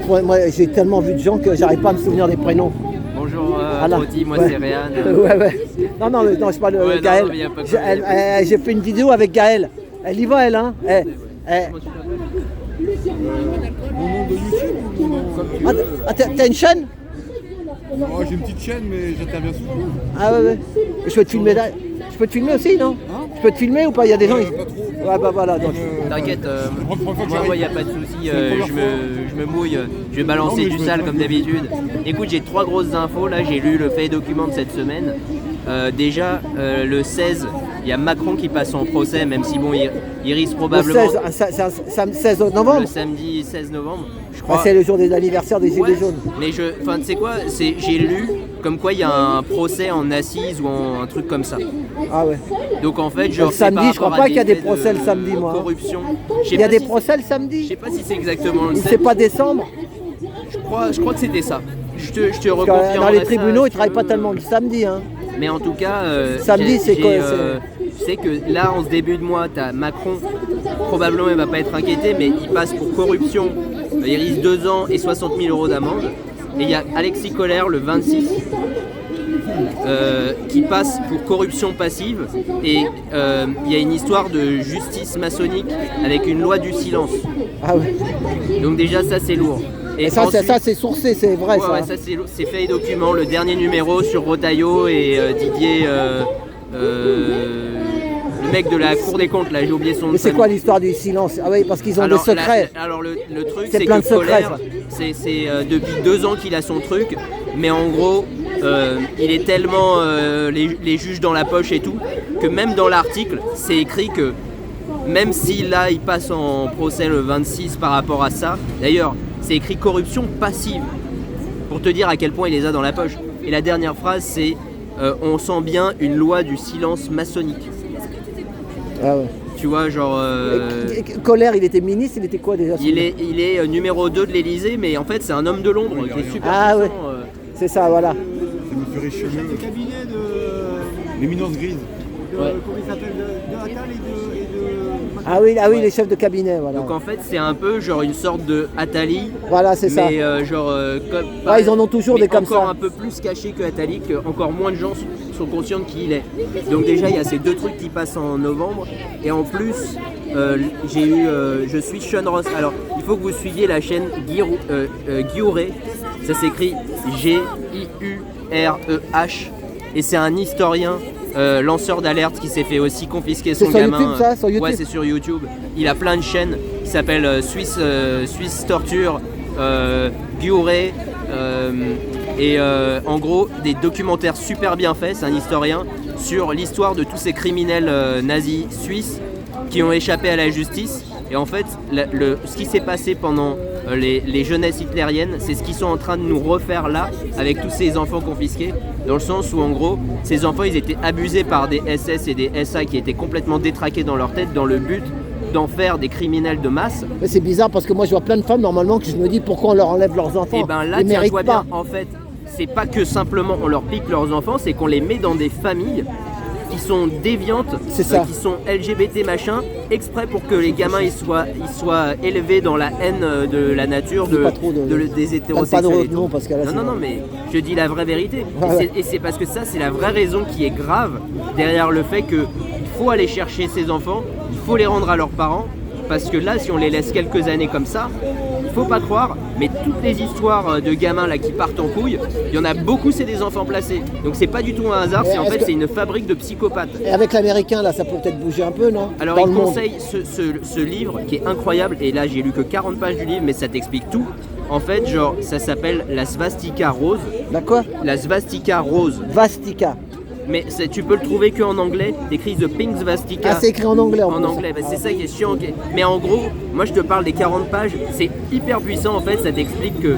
Toi, moi, j'ai tellement vu de gens que j'arrive pas à me souvenir des prénoms. Bonjour, Rodi, moi ouais. c'est Réan. Ouais. Non, je parle de Gaël. J'ai fait une vidéo avec Gaël. Elle y va, elle, hein. Mon nom de YouTube ou mon nom... T'as une chaîne? Oh, j'ai une petite chaîne, mais j'interviens souvent. Ah ouais. Je peux te filmer là. Je peux te filmer aussi, non? Je peux te filmer ou pas? Il y a des gens. Pas trop. Ouais, bah voilà. Donc. T'inquiète, moi il n'y a pas de souci, je me mouille, je vais balancer du sale comme d'habitude. Écoute, j'ai 3 grosses infos, là j'ai lu le fait document de cette semaine. Déjà, le 16, il y a Macron qui passe en procès, même si bon, il risque probablement... Le 16 novembre? Le samedi 16 novembre, je crois. C'est le jour des anniversaires des Gilets jaunes. Mais tu sais quoi, j'ai lu comme quoi il y a un procès en assises ou un truc comme ça. Ah ouais. Donc en fait, genre, le samedi, je crois pas qu'il y a des procès le samedi, moi. Corruption. Il y a des procès le samedi? Je sais pas si c'est exactement le samedi. C'est pas décembre? Je crois que c'était ça. Je te reconfirme. Dans les tribunaux, ils travaillent pas tellement le samedi, hein. Mais en tout cas, samedi, c'est quoi? Tu sais que là, en ce début de mois, tu as Macron, probablement il va pas être inquiété, mais il passe pour corruption. Il risque 2 ans et 60 000 euros d'amende. Et il y a Alexis Colère, le 26, qui passe pour corruption passive. Et il y a une histoire de justice maçonnique avec une loi du silence. Ah ouais. Donc déjà, ça c'est lourd. Et ça, ensuite, ça c'est sourcé, c'est vrai. Ouais, ça c'est fait et document. Le dernier numéro sur Rotaillot et Didier, le mec de la Cour des comptes, là, j'ai oublié son nom. Mais c'est quoi l'histoire du silence? Ah oui, parce qu'ils ont des secrets. Alors le truc, c'est que Colère, c'est depuis 2 ans qu'il a son truc, mais en gros, il est tellement les juges dans la poche et tout, que même dans l'article, c'est écrit que même si là, il passe en procès le 26 par rapport à ça, d'ailleurs, c'est écrit corruption passive, pour te dire à quel point il les a dans la poche. Et la dernière phrase, c'est on sent bien une loi du silence maçonnique. Ah ouais. Tu vois, genre... Colère, il était ministre, il était quoi déjà? Il est numéro 2 de l'Elysée, mais en fait, c'est un homme de l'ombre. Il est super puissant, ouais. C'est ça, voilà. C'est M. Richelieu. Le cabinet de... L'éminence grise. Comment il s'appelle? De Attal et de... Ah oui, les chefs de cabinet, voilà. Donc en fait, c'est un peu genre une sorte de Attali. Voilà, c'est ça. Mais genre... comme, ils en ont toujours des comme ça. Encore un peu plus caché que Attali, que encore moins de gens sont conscients de qui il est. Donc déjà, il y a ces 2 trucs qui passent en novembre. Et en plus, je suis Sean Ross. Alors, il faut que vous suiviez la chaîne Guiuré. Ça s'écrit Giureh. Et c'est un historien, lanceur d'alerte qui s'est fait aussi confisquer son gamin. C'est sur YouTube, ça? Sur YouTube? Ouais, c'est sur YouTube. Il a plein de chaînes qui s'appellent Suisse Torture, Guiuré. Et en gros, des documentaires super bien faits, c'est un historien, sur l'histoire de tous ces criminels nazis suisses qui ont échappé à la justice. Et en fait, ce qui s'est passé pendant les jeunesses hitlériennes, c'est ce qu'ils sont en train de nous refaire là, avec tous ces enfants confisqués, dans le sens où en gros, ces enfants, ils étaient abusés par des SS et des SA qui étaient complètement détraqués dans leur tête, dans le but d'en faire des criminels de masse. Mais c'est bizarre parce que moi je vois plein de femmes normalement que je me dis pourquoi on leur enlève leurs enfants. Et ben là, ils méritent vois pas. bien, en fait, c'est pas que simplement on leur pique leurs enfants, c'est qu'on les met dans des familles qui sont déviantes, c'est ça. Qui sont LGBT machin, exprès pour que les gamins ils soient élevés dans la haine de la nature, des hétérosexuels. Pas et tout. nom parce qu'elle a non, mais je dis la vraie vérité. Ouais. Et c'est parce que ça, c'est la vraie raison qui est grave derrière le fait qu'il faut aller chercher ces enfants, il faut les rendre à leurs parents, parce que là, si on les laisse quelques années comme ça, faut pas croire, mais toutes les histoires de gamins là qui partent en couille, il y en a beaucoup, c'est des enfants placés. Donc c'est pas du tout un hasard, c'est une fabrique de psychopathes. Et avec l'américain là, ça peut peut-être bouger un peu, non? Alors il conseille ce livre qui est incroyable, et là j'ai lu que 40 pages du livre, mais ça t'explique tout. En fait, genre, ça s'appelle la svastika rose. La quoi? La svastika rose. Vastika. Mais tu peux le trouver qu'en anglais, t'écris The Pink Svastika. Ah, c'est écrit en anglais en anglais, bah, c'est ça qui est chiant. Okay. Mais en gros, moi je te parle des 40 pages, c'est hyper puissant en fait, ça t'explique que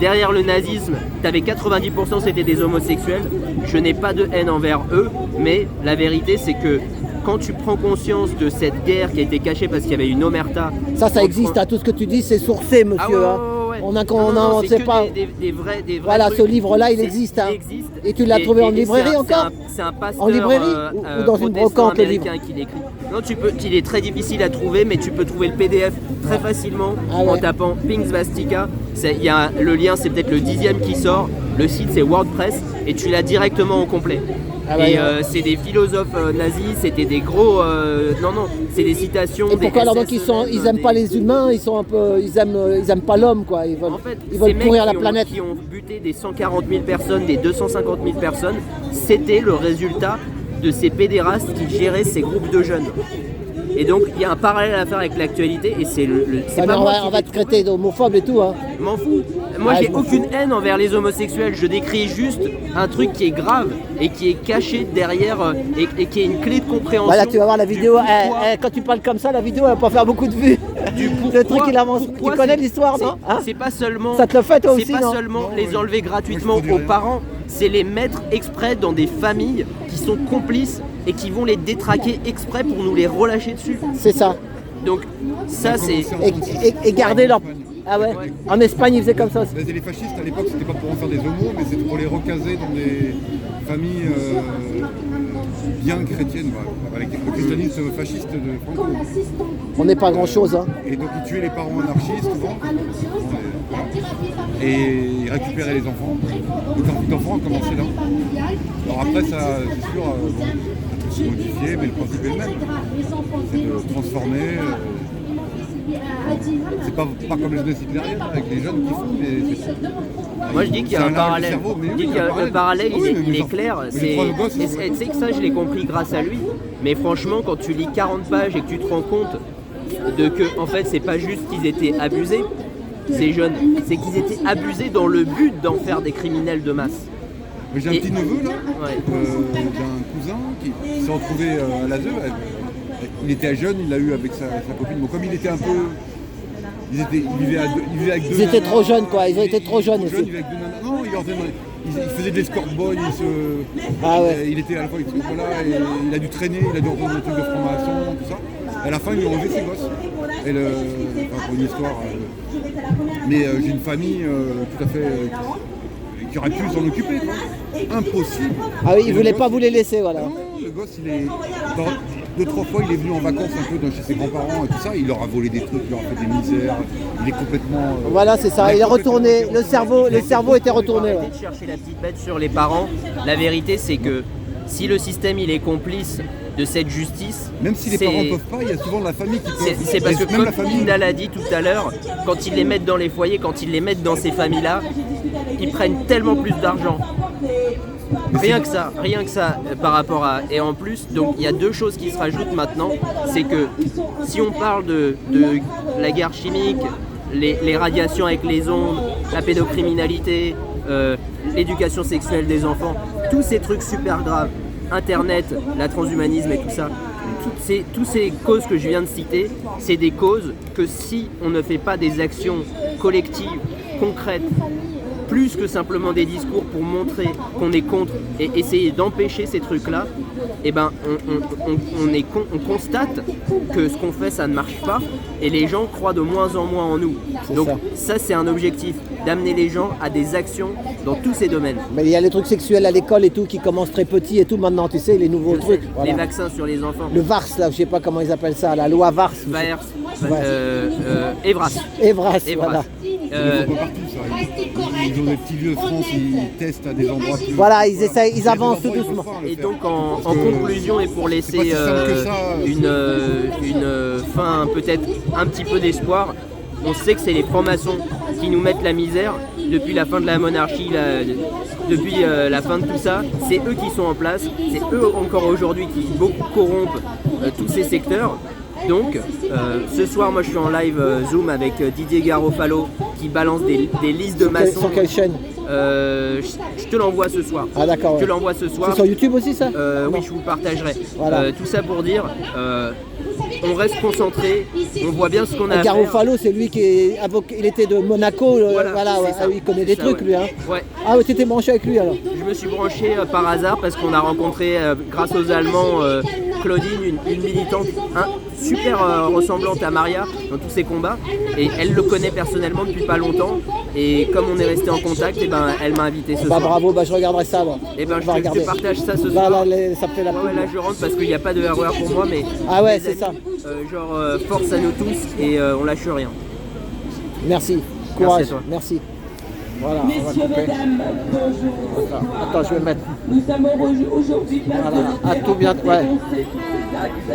derrière le nazisme, t'avais 90% c'était des homosexuels. Je n'ai pas de haine envers eux, mais la vérité c'est que quand tu prends conscience de cette guerre qui a été cachée parce qu'il y avait une omerta... Ça existe, tout ce que tu dis c'est sourcé, monsieur. Ah ouais, On c'est sait que pas. des vrais Voilà, trucs. ce livre-là, il existe. Hein. Il existe. Et tu l'as trouvé en librairie encore? C'est un pasteur En librairie ou dans une protestant brocante, le livre? américain qui l'écrit. Non, il est très difficile à trouver, mais tu peux trouver le PDF très facilement en tapant Pink Svastika. Le lien, c'est peut-être le 10e qui sort. Le site, c'est WordPress et tu l'as directement au complet. C'est des philosophes nazis, c'était des gros. C'est des citations. Et pourquoi alors donc SS, ils aiment pas les humains, ils aiment pas l'homme quoi. Ils veulent, En fait, ils veulent ces pourrir la mecs planète. qui ont buté des 140 000 personnes, des 250 000 personnes, c'était le résultat de ces pédérastes qui géraient ces groupes de jeunes. Et donc il y a un parallèle à faire avec l'actualité et c'est c'est pas moi qui On va te traiter d'homophobe et tout. Hein. m'en fous. Moi j'ai aucune haine envers les homosexuels, je décris juste un truc qui est grave et qui est caché derrière et qui est une clé de compréhension. Voilà, tu vas voir la du vidéo. pourquoi- Quand tu parles comme ça, la vidéo elle va pas faire beaucoup de vues. du pourquoi- Le truc il avance. Tu pourquoi connais c'est- l'histoire, non hein? C'est pas seulement. Ça te le fait toi aussi, C'est pas non? seulement les enlever gratuitement Moi, je aux produis parents, c'est les mettre exprès dans des familles qui sont complices et qui vont les détraquer exprès pour nous les relâcher dessus. C'est ça. Donc ça c'est. Et garder leur. Ah ouais. En Espagne ils faisaient comme ça. Les fascistes à l'époque, c'était pas pour en faire des homos, mais c'était pour les recaser dans des familles bien chrétiennes. Avec le christianisme fasciste de Franco. On n'est pas grand chose. Hein. Et donc ils tuaient les parents anarchistes souvent. Et ils récupéraient les enfants. Le trafic d'enfants a commencé là. Alors après ça, c'est sûr, c'est modifié, mais le principe est le même. C'est de transformer. C'est pas comme les jeunesses hitlériennes avec les jeunes qui font des. Moi je dis qu'il y a C'est un large parallèle. cerveau, mais Je oui, dis il qu'il y y a a un parallèle. le parallèle Oui, mais il les est enfants- clair. mais les trois gosses, Et tu sais que ça je l'ai compris grâce à lui. Mais franchement quand tu lis 40 pages et que tu te rends compte de que en fait c'est pas juste qu'ils étaient abusés, ces jeunes, c'est qu'ils étaient abusés dans le but d'en faire des criminels de masse. Mais j'ai un Et- petit neveu là, Ouais. j'ai un cousin qui s'est retrouvé à l'ASE. Il était jeune, il l'a eu avec sa copine. Bon, comme il était un peu. Il vivait avec deux Ils étaient nanas. trop jeunes, quoi. Ils ont été trop jeunes aussi. Il vivait avec deux nanas. Non, il faisait de l'escort boy. Ah ouais. Il était à la fois, voilà, et il a dû traîner, il a dû reprendre des trucs de franc-maçon, tout ça. Et à la fin, ils lui ont enlevé ses gosses. Enfin, pour une histoire. Mais j'ai une famille tout à fait. Qui aurait pu s'en occuper, quoi. Impossible. Ah oui, Et ils le voulaient gosse, pas vous les laisser, voilà. Non, le gosse, il est. Deux, trois fois, il est venu en vacances un peu chez ses grands-parents et tout ça. Il leur a volé des trucs, il leur a fait des misères. Il est complètement. Voilà, c'est ça. Il est complètement retourné. Le retourné. cerveau était retourné. Arrêtez Ouais. de chercher la petite bête sur les parents. La vérité c'est que si le système il est complice de cette justice, Même si les c'est- parents ne peuvent pas, il y a souvent la famille qui peut. c'est parce que même comme la famille. Linda l'a dit tout à l'heure, quand ils les mettent dans les foyers, quand ils les mettent dans ces familles-là, ils prennent tellement plus d'argent. Rien que ça par rapport à... Et en plus, donc il y a deux choses qui se rajoutent maintenant, c'est que si on parle de la guerre chimique, les radiations avec les ondes, la pédocriminalité, l'éducation sexuelle des enfants, tous ces trucs super graves, Internet, la transhumanisme et tout ça, toutes ces causes que je viens de citer, c'est des causes que si on ne fait pas des actions collectives, concrètes, plus que simplement des discours pour montrer qu'on est contre et essayer d'empêcher ces trucs-là, eh ben on constate que ce qu'on fait ça ne marche pas et les gens croient de moins en moins en nous. Donc ça c'est un objectif, d'amener les gens à des actions dans tous ces domaines. Mais il y a les trucs sexuels à l'école et tout qui commencent très petits et tout maintenant, tu sais, les nouveaux Je trucs. sais, Voilà. Les vaccins sur les enfants. Le VARS, là, je sais pas comment ils appellent ça, la loi VARS. Vars, Ouais. Evras. Evras, Evras. voilà. Ils le font partout, ça. Ils ont des petits lieux de France, ils testent à des endroits plus. Voilà, ils essayent, ils Les avancent enfants, ils doucement. peuvent pas le Et faire. donc en Parce que conclusion et pour c'est laisser pas si simple que ça. une fin peut-être un petit peu d'espoir, on sait que c'est les francs-maçons qui nous mettent la misère depuis la fin de la monarchie, depuis la fin de tout ça. C'est eux qui sont en place, c'est eux encore aujourd'hui qui beaucoup corrompent tous ces secteurs. Donc ce soir moi je suis en live Zoom avec Didier Garofalo qui balance des listes de maçons. Sur quelle chaîne? Je te l'envoie ce soir. Ah d'accord. Je te Ouais. l'envoie ce soir. C'est sur YouTube aussi ça? Oui, je vous le partagerai. Voilà. Tout ça pour dire, on reste concentré, on voit bien ce qu'on a à faire. Garofalo, c'est lui qui est avocat, il était de Monaco, Voilà, ouais. c'est ça. Ah oui, il connaît des C'est ça, trucs ouais. lui. Hein. Ouais. Ah ouais, tu t'es branché avec lui alors? Je me suis branché par hasard parce qu'on a rencontré, grâce aux Allemands, Claudine, une militante super ressemblante à Maria dans tous ses combats, et elle le connaît personnellement depuis pas longtemps, et comme on est resté en contact, et ben elle m'a invité ce soir. Bravo, je regarderai ça. Et ben je je te partage ça ce soir. Là, ça me fait la là je rentre parce qu'il n'y a pas de RER pour moi, mais ah ouais, mes c'est amis, ça. Force à nous tous, et on lâche rien. Merci, courage, à toi. merci. Voilà, on va Messieurs, couper. mesdames, bonjour. Attends, je vais mettre. Nous sommes aujourd'hui place Voilà, de à tout bientôt. Ouais. cet acte.